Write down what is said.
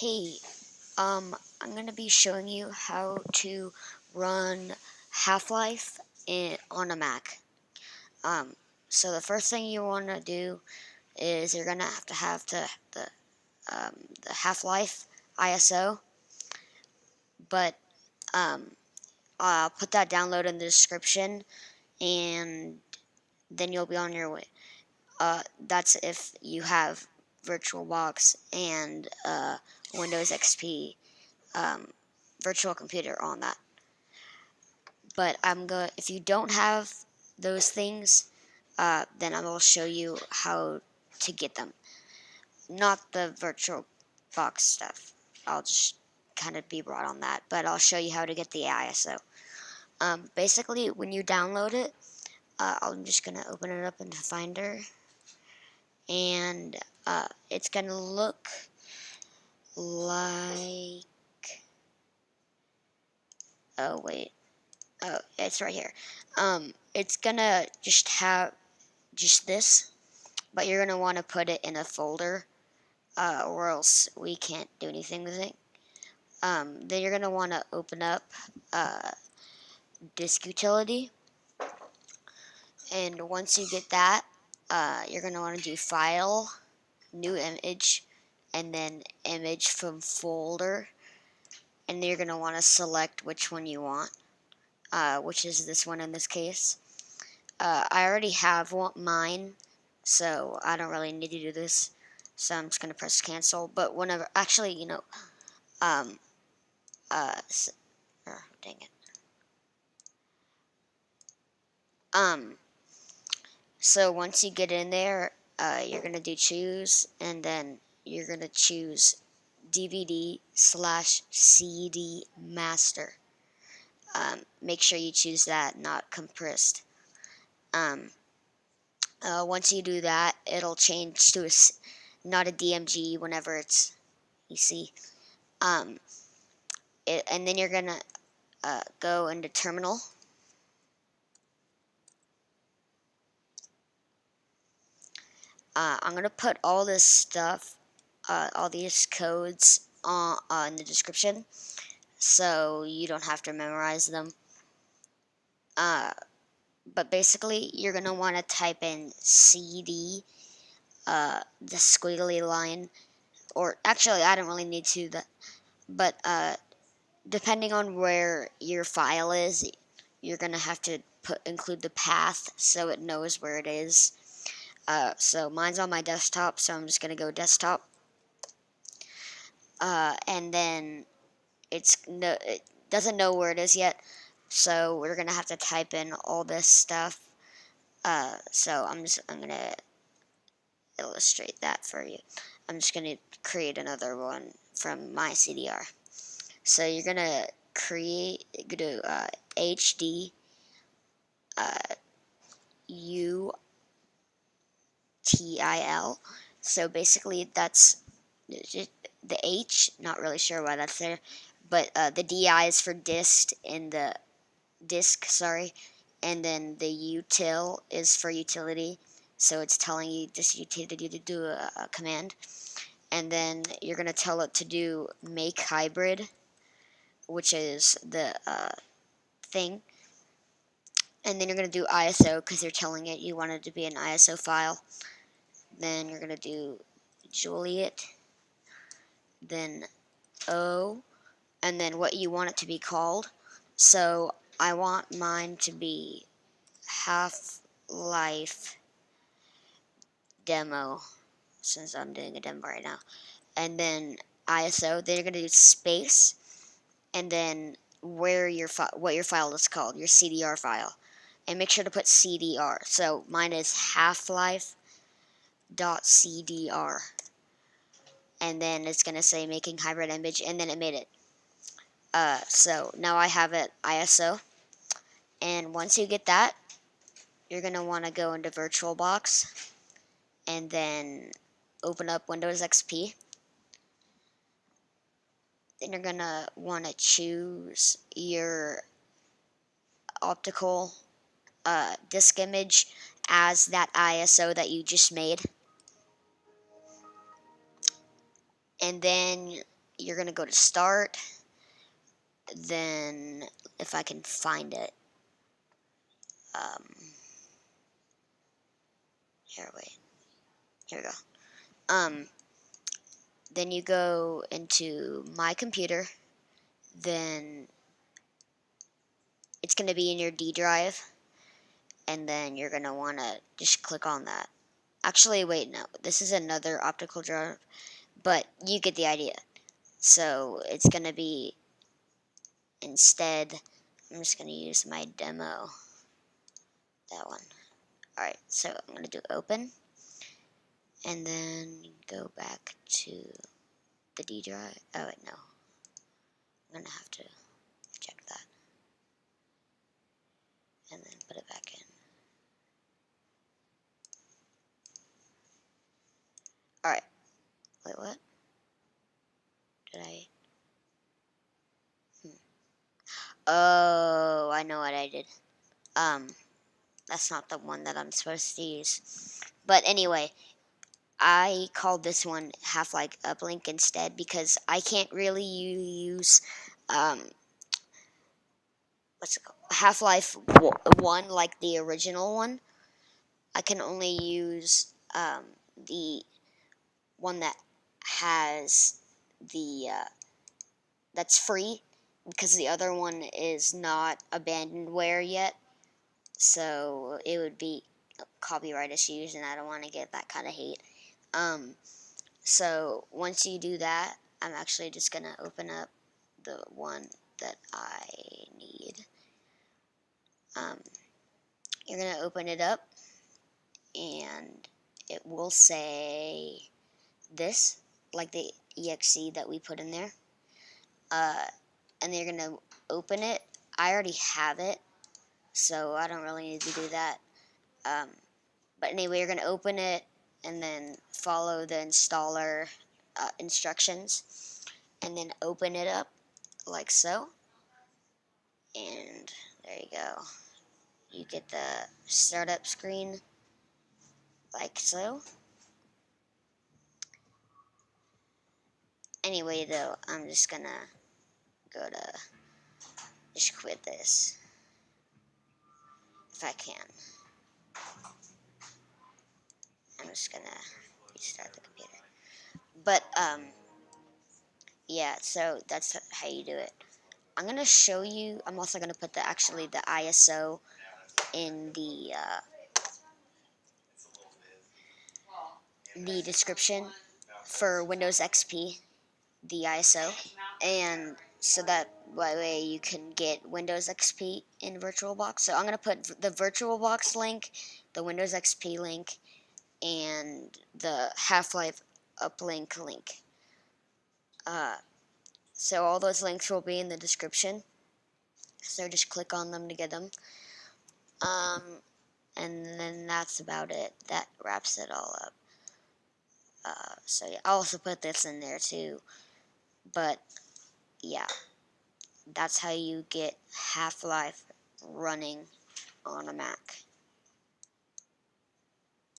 Hey, I'm gonna be showing you how to run Half-Life on a Mac. Um, so the first thing you want to do is you're gonna have to have the Half-Life ISO, but I'll put that download in the description, and then you'll be on your way. That's if you have VirtualBox and Windows XP virtual computer on that. But if you don't have those things, then I will show you how to get them. Not the virtual box stuff. I'll just kind of be brought on that, but I'll show you how to get the ISO. Basically, when you download it, I'm just gonna open it up into Finder, and it's gonna look like. Oh wait. Oh, it's right here. It's gonna just have just this, but you're going to want to put it in a folder, or else we can't do anything with it. Then you're going to want to open up disk utility, and once you get that, you're going to want to do file, new image, and then image from folder, and you're going to want to select which one you want, which is this one in this case. I already have mine, so I don't really need to do this. So I'm just gonna press cancel. But whenever, actually, um, dang it. So once you get in there, you're gonna do choose, and then you're gonna choose DVD/CD master. Make sure you choose that, not compressed. Once you do that, it'll change to not a DMG whenever it's, you see. And then you're gonna go into terminal. I'm gonna put all this stuff, all these codes in the description, so you don't have to memorize them. But basically, you're gonna want to type in CD, the squiggly line, or actually, I don't really need to. But depending on where your file is, you're gonna have to include the path so it knows where it is. So mine's on my desktop, so I'm just gonna go desktop, and then it doesn't know where it is yet, so we're gonna have to type in all this stuff. So I'm gonna illustrate that for you. I'm just gonna create another one from my CDR. So you're gonna go to HD UTIL. So basically that's the H. Not really sure why that's there, but the DI is for disk in the disk. Sorry, and then the util is for utility. So it's telling you this utility to do a command, and then you're gonna tell it to do make hybrid, which is the thing. And then you're going to do ISO because you're telling it you want it to be an ISO file. Then you're going to do Juliet, then O, and then what you want it to be called. So I want mine to be Half-Life Demo, since I'm doing a demo right now. And then ISO, then you're going to do space, and then what your file is called, your CDR file. And make sure to put CDR. So mine is halflife.cdr. And then it's going to say making hybrid image, and then it made it. So now I have it ISO. And once you get that, you're going to want to go into VirtualBox and then open up Windows XP. Then you're going to want to choose your optical disk image as that ISO that you just made. And then you're going to go to Start, then if I can find it, here, wait, here we go. Then you go into My Computer, then it's going to be in your D drive, and then you're going to want to just click on that. Actually, wait, no, this is another optical drive, but you get the idea. So it's going to be, instead, I'm just going to use my demo, that one. Alright, so I'm going to do open, and then go back to the D drive. Oh, wait, no. I'm going to have to check that, and then put it back in. Alright, wait, what? Did I? Oh, I know what I did. That's not the one that I'm supposed to use. But anyway, I called this one Half-Life Uplink instead because I can't really use what's it called? Half-Life 1 like the original one. I can only use the one that has the that's free, because the other one is not abandonware yet, so it would be copyright issues, and I don't want to get that kind of hate. So once you do that, I'm actually just gonna open up the one that I need. You're gonna open it up, and it will say this, like the exe that we put in there. And you're gonna open it. I already have it, so I don't really need to do that. But anyway, you're gonna open it and then follow the installer instructions, and then open it up like so. And there you go. You get the startup screen like so. Anyway, though, I'm just gonna go to just quit this if I can. I'm just gonna restart the computer. But yeah, so that's how you do it. I'm gonna show you. I'm also gonna put the ISO in the description for Windows XP, the ISO, and so that way you can get Windows XP in VirtualBox. So I'm gonna put the VirtualBox link, the Windows XP link, and the Half-Life Uplink link. So all those links will be in the description. So just click on them to get them. And then that's about it. That wraps it all up. So yeah, I'll also put this in there too. But yeah, that's how you get Half-Life running on a Mac.